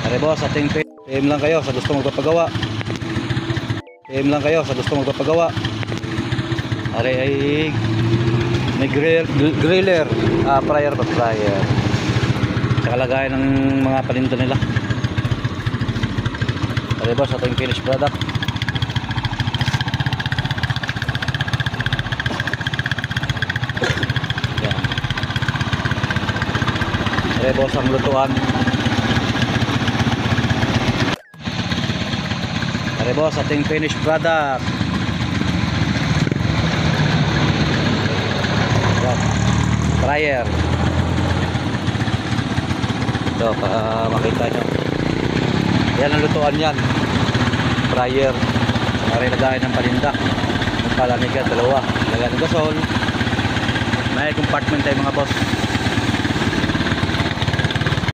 Are boss, ating PM lang kayo sa gusto magpapagawa. PM lang kayo sa gusto magpapagawa. Are ay may griller, fryer ba, fryer. Sa kalagayan ng mga paninda nila. Are boss, ating finished product. Yan. Are boss, ang lutuan. Are boss, ating finished product. Yan. Fryer. Ito, para makita nyo. Yan ang lutuan yan. Fryer. Para ilagayin ng paninda. Ang palamigan, dalawa. Lagyan ng gasol. May compartment tayo mga boss.